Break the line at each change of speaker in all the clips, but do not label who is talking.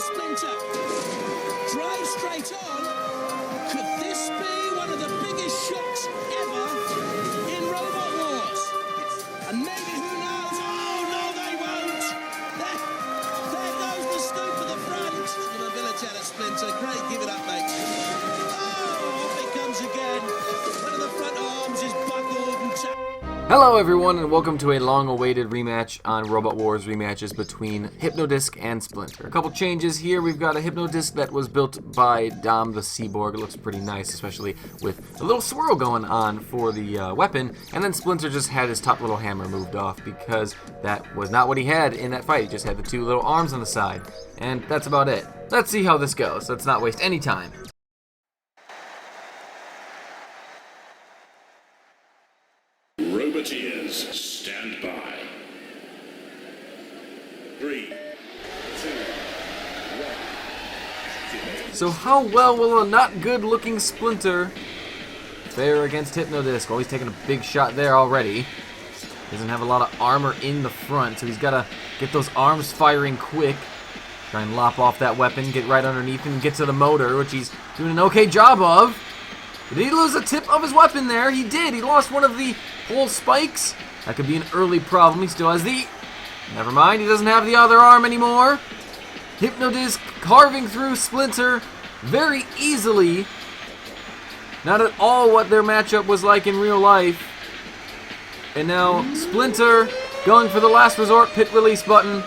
Splinter. Drive straight on. Could this be one of the biggest shocks ever in Robot Wars? And maybe, who knows? Oh, no, they won't. There goes the scoop of the front. The mobility out of Splinter. Great, give it up, mate. Oh, off it comes again. One of the front arms is buckled and
Hello everyone and welcome to a long-awaited rematch on Robot Wars Rematches between Hypno-Disc and Splinter. A couple changes here. We've got a Hypno-Disc that was built by Dom the Cyborg. It looks pretty nice, especially with a little swirl going on for the weapon. And then Splinter just had his top little hammer moved off because that was not what he had in that fight. He just had the two little arms on the side. And that's about it. Let's see how this goes. Let's not waste any time.
Robot Wars, stand by. 3, 2, 1.
So how well will a not good looking Splinter fare against Hypno-Disc? Well, he's taking a big shot there already. Doesn't have a lot of armor in the front, so he's got to get those arms firing quick. Try and lop off that weapon, get right underneath him, get to the motor, which he's doing an okay job of. Did he lose a tip of his weapon there? He did. He lost one of the whole spikes. That could be an early problem. He still has the... Never mind, he doesn't have the other arm anymore. Hypno-Disc carving through Splinter very easily. Not at all what their matchup was like in real life. And now Splinter going for the last resort pit release button.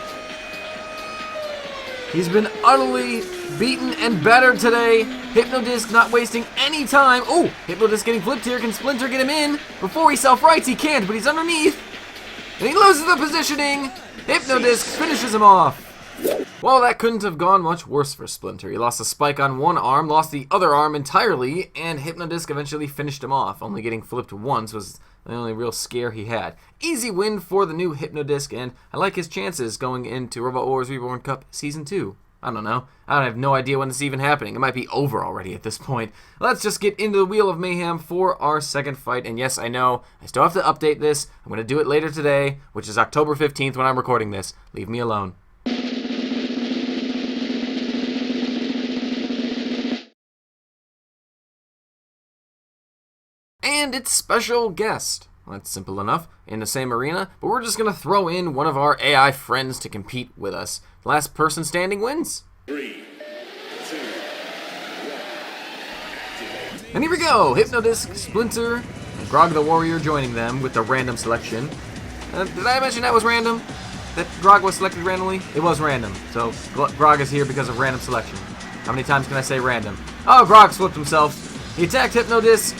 He's been utterly beaten and battered today. Hypno-Disc not wasting any time. Oh, Hypno-Disc getting flipped here. Can Splinter get him in before he self-rights? He can't, but he's underneath. And he loses the positioning. Hypno-Disc finishes him off. Well, that couldn't have gone much worse for Splinter. He lost a spike on one arm, lost the other arm entirely, and Hypno-Disc eventually finished him off. Only getting flipped once was the only real scare he had. Easy win for the new Hypno-Disc, and I like his chances going into Robot Wars Reborn Cup Season 2. I don't know. I have no idea when this is even happening. It might be over already at this point. Let's just get into the Wheel of Mayhem for our second fight. And yes, I know, I still have to update this. I'm going to do it later today, which is October 15th when I'm recording this. Leave me alone. And it's special guest. Well, that's simple enough, in the same arena, but we're just going to throw in one of our AI friends to compete with us. Last person standing wins.
3, 2, 1.
And here we go, Hypno-Disc, Splinter, and Grog the Warrior joining them with the random selection. Did I mention that was random? That Grog was selected randomly? It was random, so Grog is here because of random selection. How many times can I say random? Oh, Grog flipped himself. He attacked Hypno-Disc,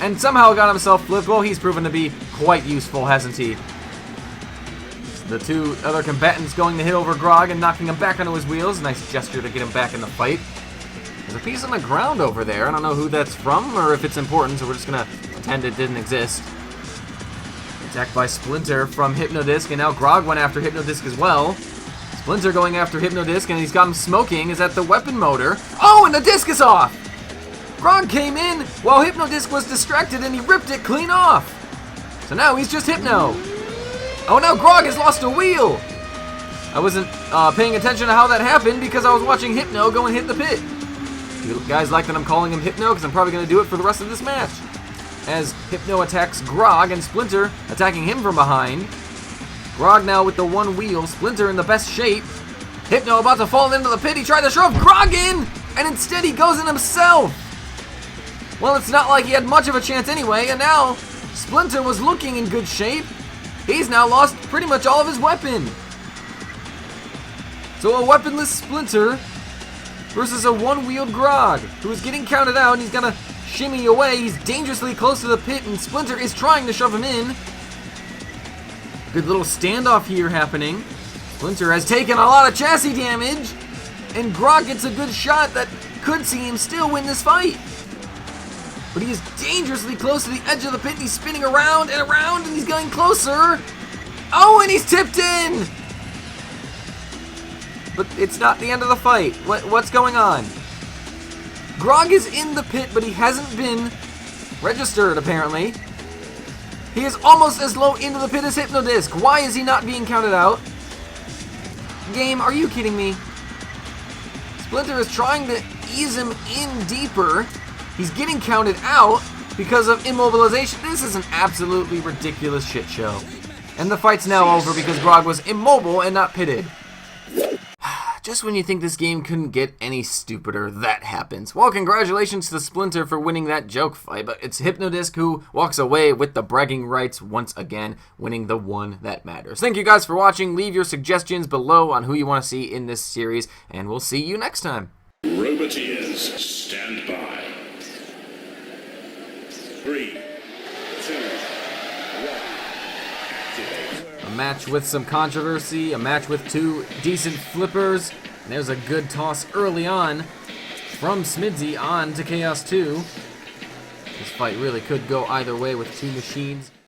and somehow got himself flipped. Well, he's proven to be quite useful, hasn't he? The two other combatants going to hit over Grog and knocking him back onto his wheels. Nice gesture to get him back in the fight. There's a piece on the ground over there. I don't know who that's from or if it's important, so we're just going to pretend it didn't exist. Attacked by Splinter from Hypno-Disc, and now Grog went after Hypno-Disc as well. Splinter going after Hypno-Disc, and he's got him smoking. Is that the weapon motor? Oh, and the disc is off! Grog came in while Hypno-Disc was distracted and he ripped it clean off. So now he's just Hypno. Oh, now Grog has lost a wheel. I wasn't paying attention to how that happened because I was watching Hypno go and hit the pit. You guys like that I'm calling him Hypno because I'm probably going to do it for the rest of this match. As Hypno attacks Grog and Splinter attacking him from behind. Grog now with the one wheel, Splinter in the best shape. Hypno about to fall into the pit. He tried to shove Grog in and instead he goes in himself. Well, it's not like he had much of a chance anyway, and now Splinter was looking in good shape. He's now lost pretty much all of his weapon. So a weaponless Splinter versus a one-wheeled Grog, who is getting counted out, and he's gonna shimmy away. He's dangerously close to the pit, and Splinter is trying to shove him in. Good little standoff here happening. Splinter has taken a lot of chassis damage, and Grog gets a good shot that could see him still win this fight. But he is dangerously close to the edge of the pit. He's spinning around and around, and he's getting closer. Oh, and he's tipped in! But it's not the end of the fight. What's going on? Grog is in the pit, but he hasn't been registered, apparently. He is almost as low into the pit as Hypno-Disc. Why is he not being counted out? Game, are you kidding me? Splinter is trying to ease him in deeper. He's getting counted out because of immobilization. This is an absolutely ridiculous shit show. And the fight's now over because Grog was immobile and not pitted. Just when you think this game couldn't get any stupider, that happens. Well, congratulations to Splinter for winning that joke fight, but it's Hypno-Disc who walks away with the bragging rights once again, winning the one that matters. Thank you guys for watching. Leave your suggestions below on who you want to see in this series, and we'll see you next time.
Roboteers, stand by. 3, 2, 1, activate.
A match with some controversy, a match with two decent flippers, and there's a good toss early on from Smidsy on to Chaos 2. This fight really could go either way with two machines.